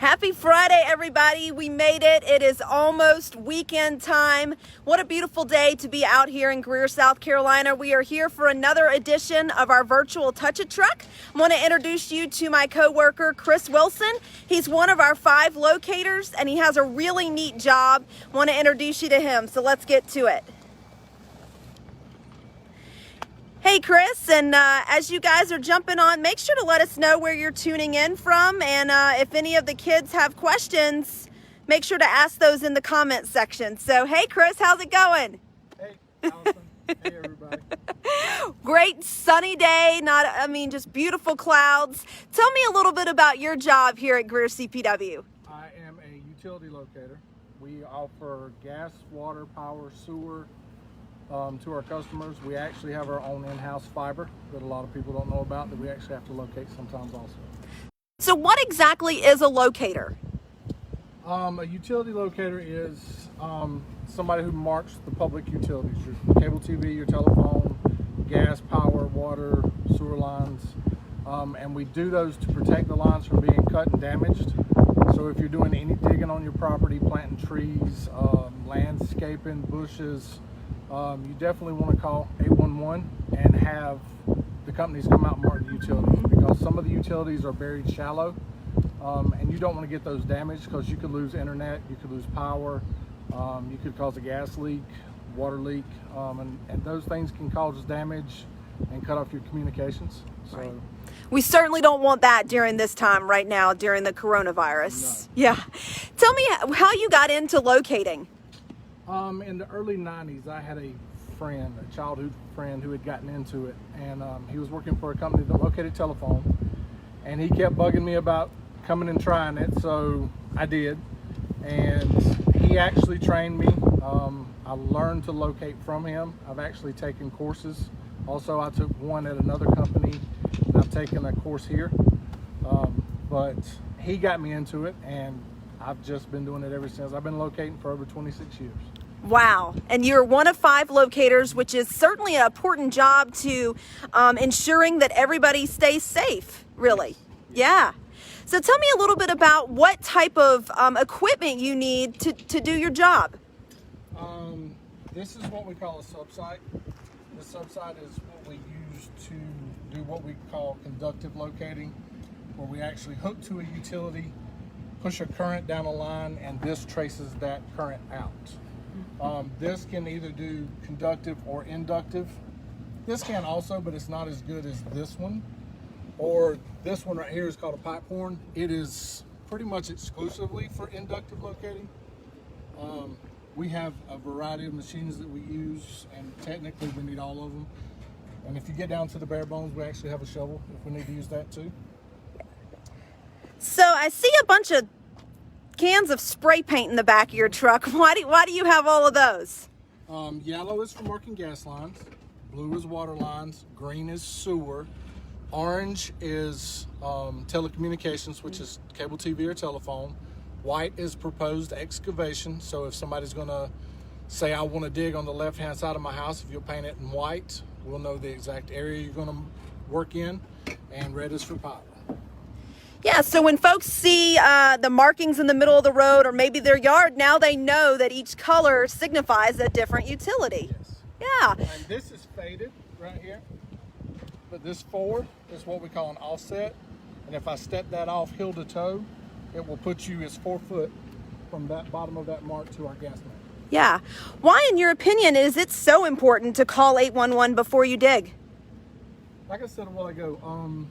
Happy Friday, everybody. We made it. It is almost weekend time. What a beautiful day to be out here in Greer, South Carolina. We are here for another edition of our virtual Touch It Truck. I want to introduce you to my coworker, Chris Wilson. He's one of our 5 locators, and he has a really neat job. I want to introduce you to him, so let's get to it. Hey Chris, and as you guys are jumping on, make sure to let us know where you're tuning in from, and if any of the kids have questions, make sure to ask those in the comments section. So hey Chris, how's it going? Hey Allison, hey everybody. Great sunny day, just beautiful clouds. Tell me a little bit about your job here at Greer CPW. I am a utility locator. We offer gas, water, power, sewer, to our customers. We actually have our own in-house fiber that a lot of people don't know about that we actually have to locate sometimes also. So what exactly is a locator? A utility locator is somebody who marks the public utilities, your cable TV, your telephone, gas, power, water, sewer lines, and we do those to protect the lines from being cut and damaged. So if you're doing any digging on your property, planting trees, landscaping, bushes, you definitely want to call 811 and have the companies come out and mark the utilities, because some of the utilities are buried shallow, and you don't want to get those damaged because you could lose internet, you could lose power, you could cause a gas leak, water leak, and those things can cause damage and cut off your communications. So right. We certainly don't want that during this time right now, during the coronavirus. No. Yeah. Tell me how you got into locating. In the early 90s, I had a friend, a childhood friend, who had gotten into it, and he was working for a company that located telephone, and he kept bugging me about coming and trying it, so I did, and he actually trained me. I learned to locate from him. I've actually taken courses. Also, I took one at another company, and I've taken a course here, but he got me into it, and I've just been doing it ever since. I've been locating for over 26 years. Wow. And you're one of 5 locators, which is certainly an important job to ensuring that everybody stays safe, really. Yeah. So tell me a little bit about what type of equipment you need to do your job. This is what we call a subsite. The subsite is what we use to do what we call conductive locating, where we actually hook to a utility, push a current down a line, and this traces that current out. This can either do conductive or inductive. This can also, but it's not as good as this one. Or this one right here is called a pipe horn. It is pretty much exclusively for inductive locating. We have a variety of machines that we use, and technically we need all of them. And if you get down to the bare bones, we actually have a shovel if we need to use that too. So I see a bunch of cans of spray paint in the back of your truck. Why do you have all of those? Yellow is for marking gas lines, blue is water lines, green is sewer, orange is telecommunications, which is cable TV or telephone, white is proposed excavation. So if somebody's going to say, I want to dig on the left hand side of my house, if you'll paint it in white, we'll know the exact area you're going to work in, and red is for power. Yeah, so when folks see the markings in the middle of the road or maybe their yard, now they know that each color signifies a different utility. Yes. Yeah. And this is faded right here, but this forward is what we call an offset. And if I step that off heel to toe, it will put you as 4 foot from that bottom of that mark to our gas main. Yeah. Why, in your opinion, is it so important to call 811 before you dig? Like I said a while ago,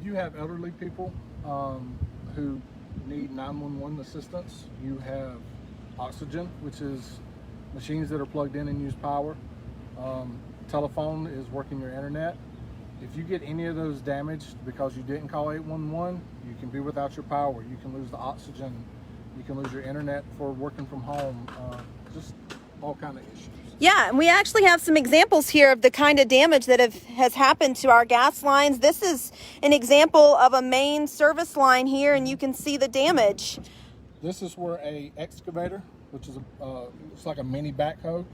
you have elderly people who need 911 assistance. You have oxygen, which is machines that are plugged in and use power. Telephone is working your internet. If you get any of those damaged because you didn't call 811, you can be without your power. You can lose the oxygen. You can lose your internet for working from home. Just all kind of issues. Yeah, and we actually have some examples here of the kind of damage that has happened to our gas lines. This is an example of a main service line here, and you can see the damage. This is where a excavator, which is it's like a mini backhoe,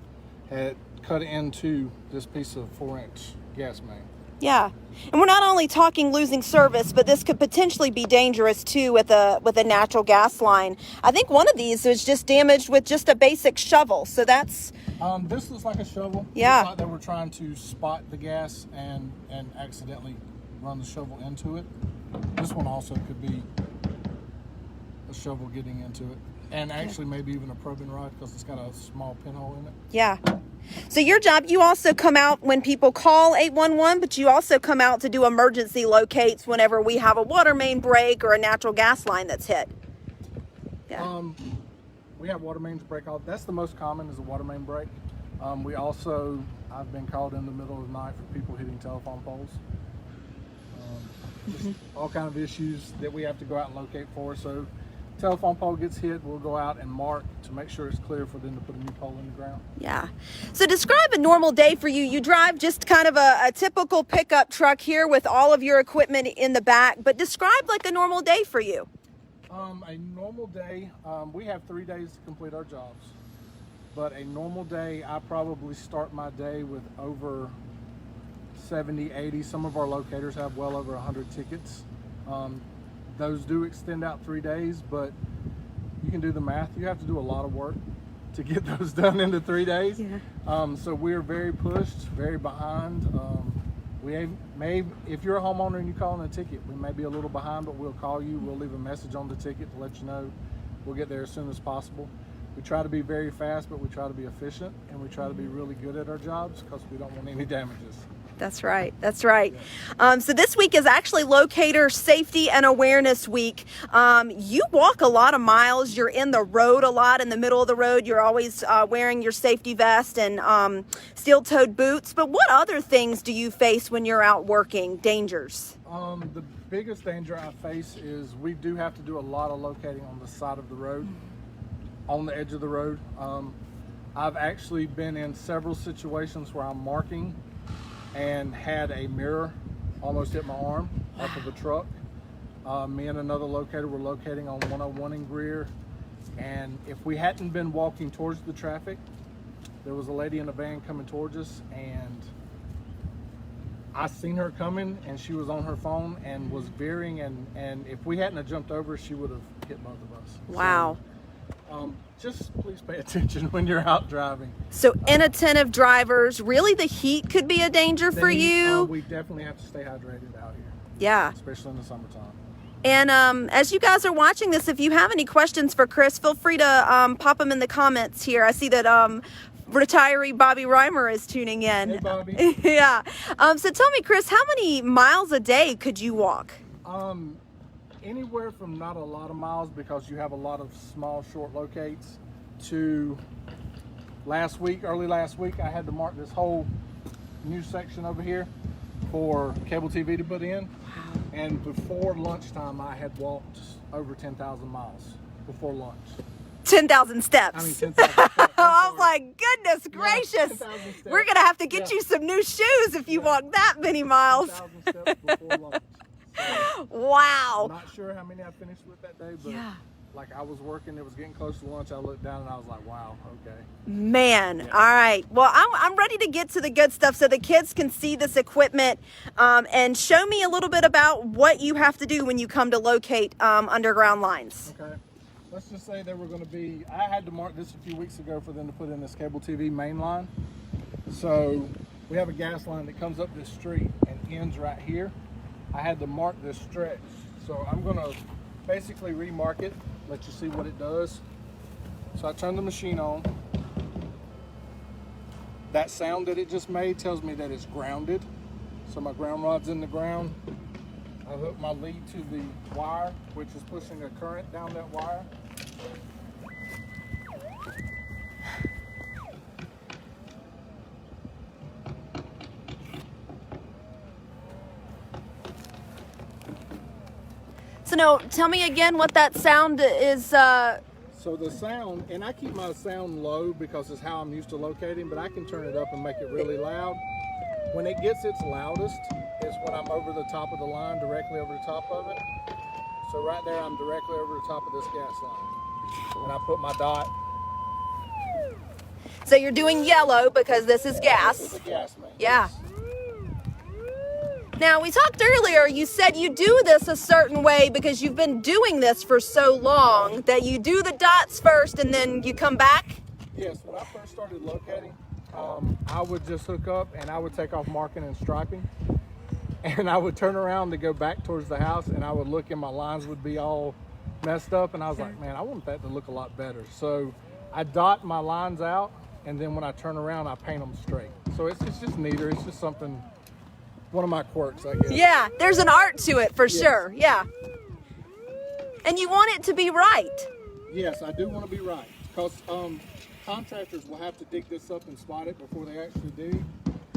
had cut into this piece of 4-inch gas main. Yeah. And we're not only talking losing service, but this could potentially be dangerous too with a natural gas line. I think one of these was just damaged with just a basic shovel. So that's this looks like a shovel. Yeah. Looks like they were trying to spot the gas and accidentally run the shovel into it. This one also could be a shovel getting into it, and actually maybe even a probing rod because it's got a small pinhole in it. Yeah. So your job, you also come out when people call 811, but you also come out to do emergency locates whenever we have a water main break or a natural gas line that's hit. Yeah. We have water mains break off. That's the most common, is a water main break. I've been called in the middle of the night for people hitting telephone poles. Just all kind of issues that we have to go out and locate for. So telephone pole gets hit, we'll go out and mark to make sure it's clear for them to put a new pole in the ground. Yeah. So describe a normal day for you. You drive just kind of a typical pickup truck here with all of your equipment in the back, but describe like a normal day for you. A normal day, we have 3 days to complete our jobs, but a normal day, I probably start my day with over 70, 80. Some of our locators have well over 100 tickets. Those do extend out 3 days, but you can do the math. You have to do a lot of work to get those done into 3 days. Yeah. So we're very pushed, very behind. If you're a homeowner and you call in a ticket, we may be a little behind, but we'll call you. We'll leave a message on the ticket to let you know. We'll get there as soon as possible. We try to be very fast, but we try to be efficient, and we try to be really good at our jobs because we don't want any damages. That's right. That's right. So this week is actually Locator Safety and Awareness Week. You walk a lot of miles. You're in the road a lot, in the middle of the road. You're always wearing your safety vest and steel-toed boots. But what other things do you face when you're out working? Dangers? The biggest danger I face is we do have to do a lot of locating on the side of the road, on the edge of the road. I've actually been in several situations where I'm marking and had a mirror almost hit my arm off of a truck. Me and another locator were locating on 101 in Greer, and if we hadn't been walking towards the traffic, there was a lady in a van coming towards us, and I seen her coming, and she was on her phone and was veering, and if we hadn't have jumped over, she would have hit both of us. Wow. So, just please pay attention when you're out driving. So inattentive drivers, really the heat could be a danger for you. We definitely have to stay hydrated out here. Yeah. Especially in the summertime. And as you guys are watching this, if you have any questions for Chris, feel free to pop them in the comments here. I see that retiree Bobby Reimer is tuning in. Hey, Bobby. Yeah. So tell me, Chris, how many miles a day could you walk? Anywhere from not a lot of miles, because you have a lot of small, short locates, to early last week, I had to mark this whole new section over here for cable TV to put in. And before lunchtime, I had walked over 10,000 miles before lunch. 10,000 steps. I mean, 10,000 steps. I was like, goodness gracious. We're going to have to get you some new shoes if you walk that many miles. 10,000 steps before lunch. So, wow. I'm not sure how many I finished with that day, but yeah. Like I was working, it was getting close to lunch. I looked down and I was like, wow, okay. Man, yeah. All right. Well, I'm ready to get to the good stuff so the kids can see this equipment and show me a little bit about what you have to do when you come to locate underground lines. Okay. Let's just say they were going to be, I had to mark this a few weeks ago for them to put in this cable TV main line. So we have a gas line that comes up this street and ends right here. I had to mark this stretch. So I'm going to basically remark it, let you see what it does. So I turn the machine on. That sound that it just made tells me that it's grounded. So my ground rod's in the ground. I hook my lead to the wire, which is pushing a current down that wire. So no, tell me again what that sound is. So the sound, and I keep my sound low because it's how I'm used to locating, but I can turn it up and make it really loud. When it gets its loudest is when I'm over the top of the line, directly over the top of it. So right there, I'm directly over the top of this gas line. And I put my dot. So you're doing yellow because this is gas. It's a gas main. Yeah. Now, we talked earlier, you said you do this a certain way because you've been doing this for so long that you do the dots first and then you come back? Yes, when I first started locating, I would just hook up and I would take off marking and striping. And I would turn around to go back towards the house and I would look and my lines would be all messed up. And I was like, man, I want that to look a lot better. So I dot my lines out, and then when I turn around, I paint them straight. So it's just neater. It's just something, one of my quirks, I guess. Yeah, there's an art to it for sure. Yeah. And you want it to be right. Yes, I do want to be right. Because contractors will have to dig this up and spot it before they actually dig.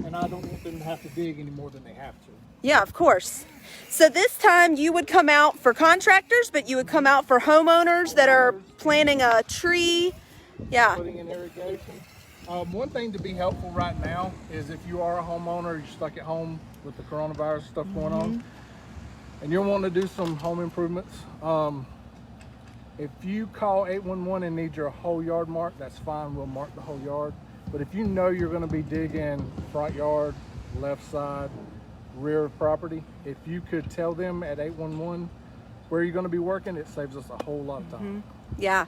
And I don't want them to have to dig any more than they have to. Yeah, of course. So this time you would come out for contractors, but you would come out for homeowners that are planting a tree. Yeah. Putting in irrigation. One thing to be helpful right now is if you are a homeowner, you're stuck at home with the coronavirus stuff going on, and you're wanting to do some home improvements, if you call 811 and need your whole yard marked, that's fine. We'll mark the whole yard. But if you know you're going to be digging front yard, left side, rear of property, if you could tell them at 811 where you're going to be working, it saves us a whole lot of time. Yeah.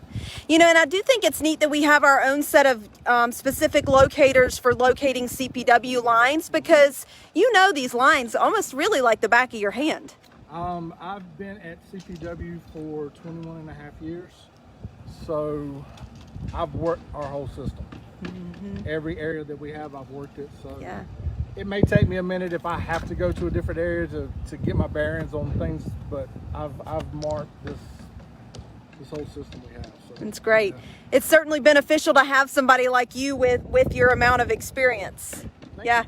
You know, and I do think it's neat that we have our own set of specific locators for locating CPW lines, because you know these lines almost really like the back of your hand. I've been at CPW for 21 and a half years, so I've worked our whole system. Every area that we have, I've worked it. So Yeah. it may take me a minute if I have to go to a different area to get my bearings on things, but I've marked this whole system we have. So It's great. yeah. It's certainly beneficial to have somebody like you with your amount of experience. Yeah.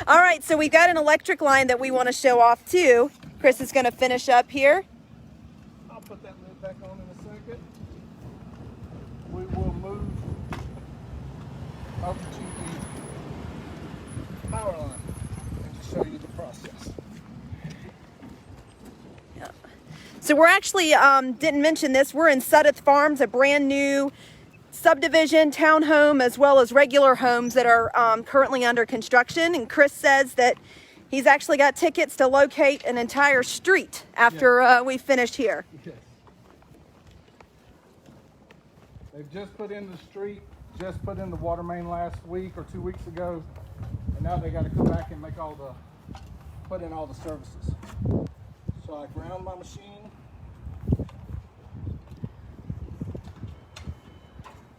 All right, so we've got an electric line that we want to show off too. Chris is going to finish up here. I'll put that lid back on in a second. We will move up to the power line and just show you the process. So we're actually, didn't mention this, we're in Suddeth Farms, a brand new subdivision, townhome, as well as regular homes that are currently under construction. And Chris says that he's actually got tickets to locate an entire street after we finish here. Yes. They've just put in the street, just put in the water main last week or 2 weeks ago, and now they got to come back and make put in all the services. So I ground my machine.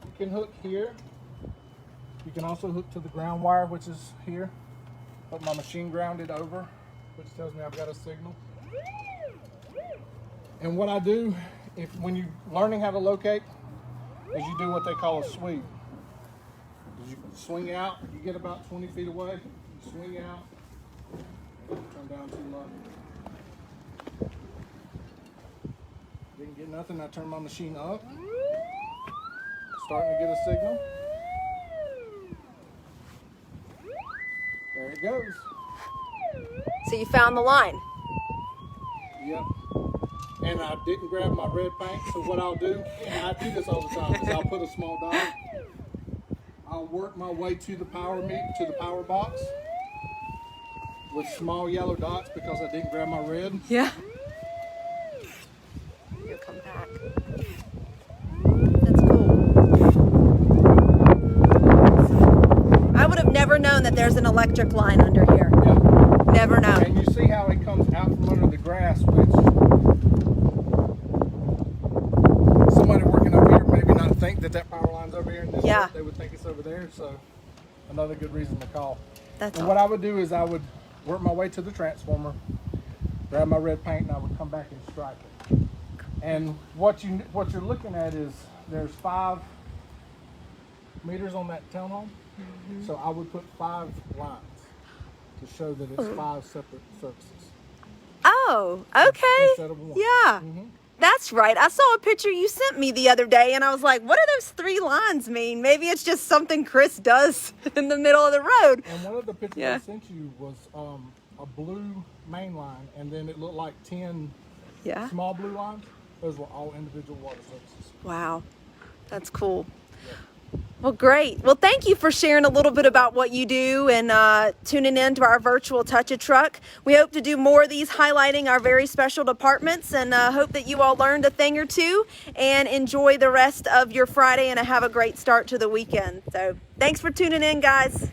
You can hook here. You can also hook to the ground wire, which is here. But my machine grounded over, which tells me I've got a signal. And what I do, when you're learning how to locate, is you do what they call a sweep. You swing out, you get about 20 feet away, you swing out, turn down too low. Didn't get nothing, I turn my machine up. Starting to get a signal. There it goes. So you found the line. Yep. And I didn't grab my red paint, so what I'll do, and I do this all the time, is I'll put a small dot. I'll work my way to the power box with small yellow dots because I didn't grab my red. Yeah. You'll come back. That's cool. I would have never known that there's an electric line under here. Yeah. Never known. And you see how it comes out from under the grass, which somebody working over here maybe not think that power line's over here, and this they would think it's over there. So another good reason to call. That's and what I would do is I would work my way to the transformer, grab my red paint, and I would come back and stripe it. And what you're looking at is there's 5 meters on that townhome. So I would put 5 lines to show that it's 5 separate services. Oh, okay. Instead of 1. Yeah. That's right. I saw a picture you sent me the other day and I was like, what do those 3 lines mean? Maybe it's just something Chris does in the middle of the road. And one of the pictures I sent you was a blue main line, and then it looked like 10 small blue lines. Those were all individual water services. Wow. That's cool. Yeah. Well, great. Well, thank you for sharing a little bit about what you do and tuning in to our virtual Touch-A-Truck. We hope to do more of these highlighting our very special departments, and hope that you all learned a thing or two and enjoy the rest of your Friday and have a great start to the weekend. So thanks for tuning in, guys.